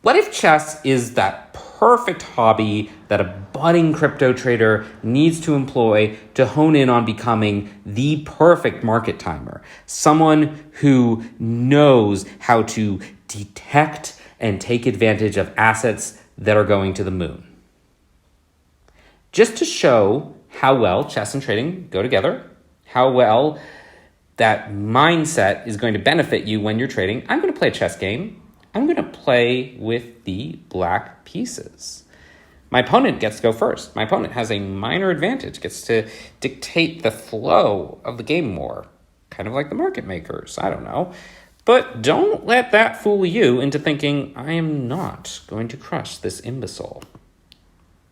What if chess is that perfect hobby that a budding crypto trader needs to employ to hone in on becoming the perfect market timer? Someone who knows how to detect and take advantage of assets that are going to the moon. Just to show how well chess and trading go together, how well that mindset is going to benefit you when you're trading, I'm going to play a chess game. I'm going to play with the black pieces. My opponent gets to go first. My opponent has a minor advantage, gets to dictate the flow of the game more, kind of like the market makers. I don't know. But don't let that fool you into thinking, I am not going to crush this imbecile.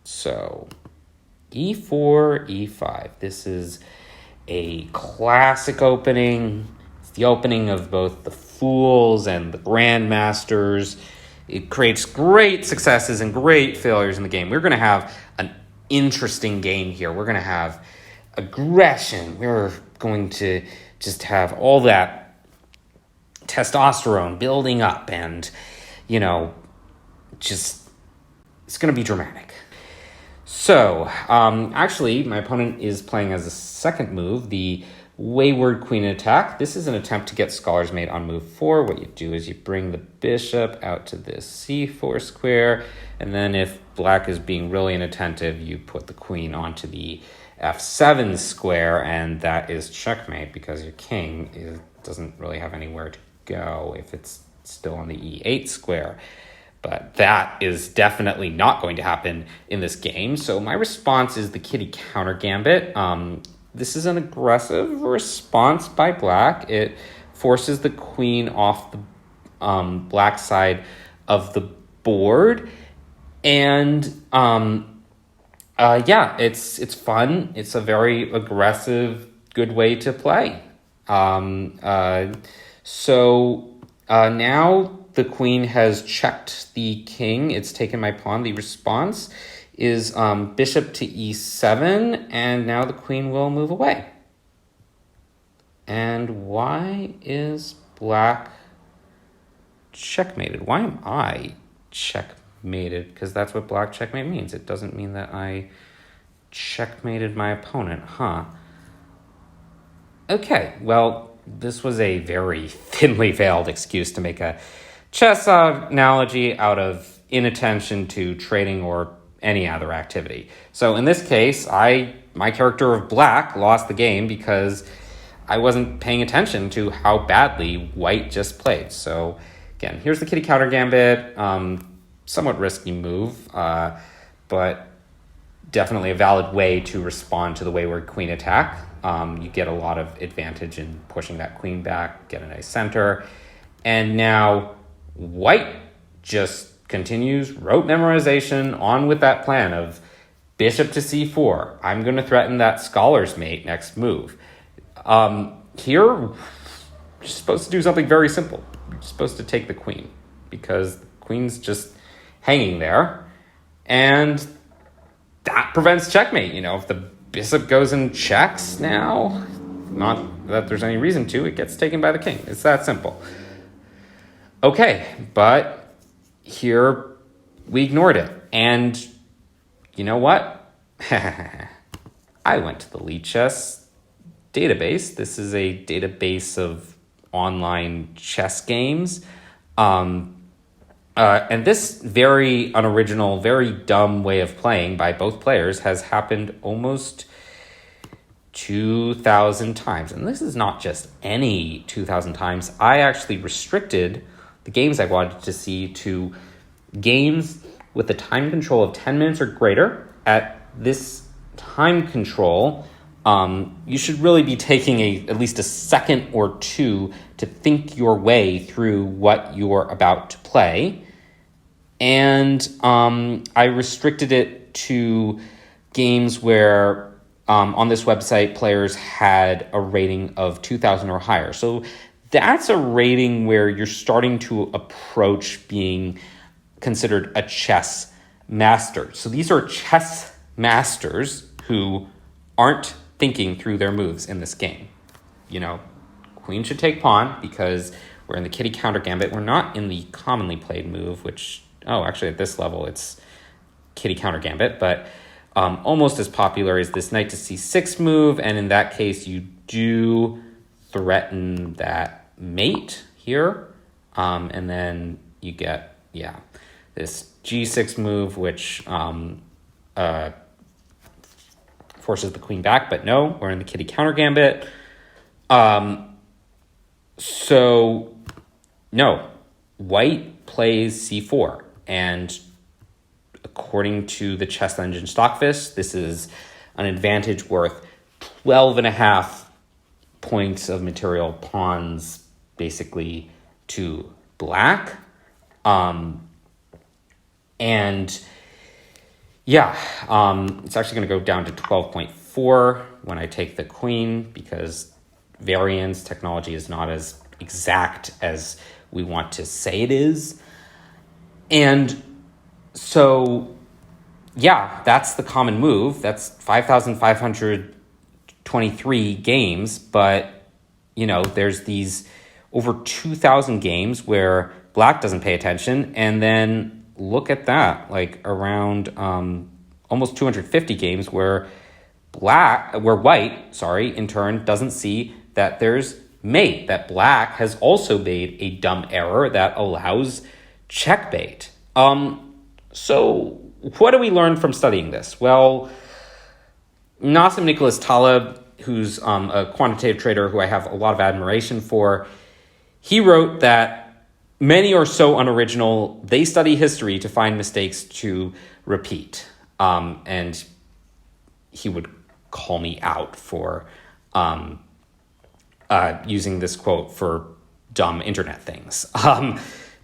So, e4, e5. This is a classic opening. It's the opening of both the fools and the grandmasters. It creates great successes and great failures in the game. We're going to have an interesting game here. We're going to have aggression. We're going to just have all that testosterone building up and, just, it's going to be dramatic. So, actually, my opponent is playing as a second move, the Wayward Queen attack. This is an attempt to get Scholar's Mate on move 4. What you do is you bring the bishop out to this c4 square, and then if black is being really inattentive, you put the queen onto the f7 square, and that is checkmate because your king doesn't really have anywhere to go if it's still on the e8 square. But that is definitely not going to happen in this game. So my response is the kitty counter gambit. This is an aggressive response by black. It forces the queen off the black side of the board. And it's fun. It's a very aggressive, good way to play. So now the queen has checked the king. It's taken my pawn. The response is bishop to e7, and now the queen will move away. And why is black checkmated? Why am I checkmated? Because that's what black checkmate means. It doesn't mean that I checkmated my opponent, huh? Okay, well, this was a very thinly veiled excuse to make a chess analogy out of inattention to trading or any other activity. So in this case, my character of black lost the game because I wasn't paying attention to how badly white just played. So again, here's the kitty counter gambit. Somewhat risky move, but definitely a valid way to respond to the wayward queen attack. You get a lot of advantage in pushing that queen back, get a nice center. And now white just continues rote memorization on with that plan of bishop to c4. I'm going to threaten that Scholar's Mate next move. Here, you're supposed to do something very simple. You're supposed to take the queen because the queen's just hanging there, and that prevents checkmate. If the bishop goes and checks now, not that there's any reason to, it gets taken by the king. It's that simple. Okay, but here we ignored it. And you know what? I went to the Lichess database. This is a database of online chess games. And this very unoriginal, very dumb way of playing by both players has happened almost 2,000 times. And this is not just any 2,000 times. I actually restricted the games I wanted to see to games with a time control of 10 minutes or greater. At this time control, you should really be taking at least a second or two to think your way through what you're about to play. And I restricted it to games where on this website players had a rating of 2,000 or higher. So that's a rating where you're starting to approach being considered a chess master. So these are chess masters who aren't thinking through their moves in this game. Queen should take pawn because we're in the kitty counter gambit. We're not in the commonly played move, which actually at this level it's kitty counter gambit, but almost as popular is this knight to c6 move, and in that case you do threaten that mate here, and then you get, this g6 move, which forces the queen back, but no, we're in the kitty counter gambit. So no, white plays c4, and according to the Chess Engine Stockfish, this is an advantage worth 12.5 points of material pawns, basically, to black. It's actually going to go down to 12.4 when I take the queen, because variance technology is not as exact as we want to say it is. And so, that's the common move. That's 5,523 games, but, there's these over 2,000 games where black doesn't pay attention, and then look at that, like around almost 250 games where white, in turn, doesn't see that there's mate, that black has also made a dumb error that allows checkmate. So what do we learn from studying this? Well, Nassim Nicholas Taleb, who's a quantitative trader who I have a lot of admiration for, he wrote that many are so unoriginal, they study history to find mistakes to repeat. And he would call me out for using this quote for dumb internet things.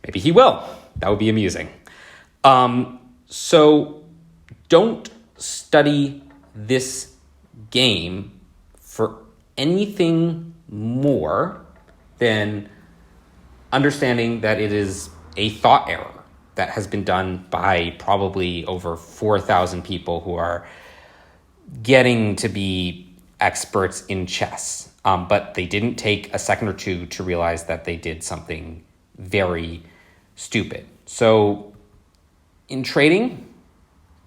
Maybe he will. That would be amusing. So don't study this game for anything more than understanding that it is a thought error that has been done by probably over 4,000 people who are getting to be experts in chess. But they didn't take a second or two to realize that they did something very stupid. So in trading,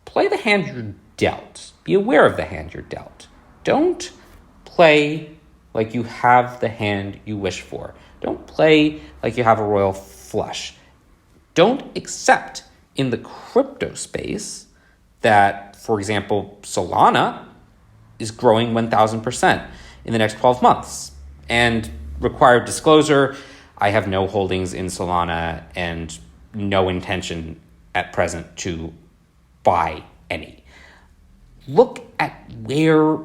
play the hand you're dealt. Be aware of the hand you're dealt. Don't play like you have the hand you wish for. Don't play like you have a royal flush. Don't accept in the crypto space that, for example, Solana is growing 1,000% in the next 12 months. And required disclosure, I have no holdings in Solana and no intention at present to buy any. Look at where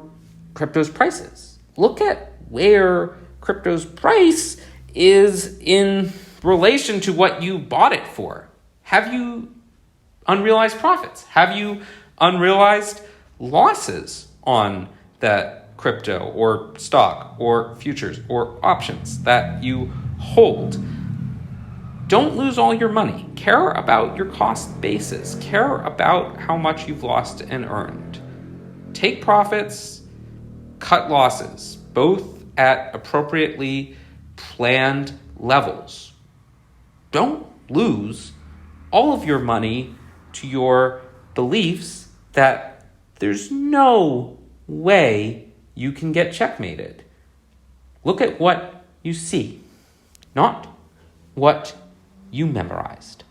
crypto's price is. Look at where crypto's price is in relation to what you bought it for. Have you unrealized profits? Have you unrealized losses on that crypto or stock or futures or options that you hold? Don't lose all your money. Care about your cost basis. Care about how much you've lost and earned. Take profits, cut losses, both at appropriately planned levels. Don't lose all of your money to your beliefs that there's no way you can get checkmated. Look at what you see, not what you memorized.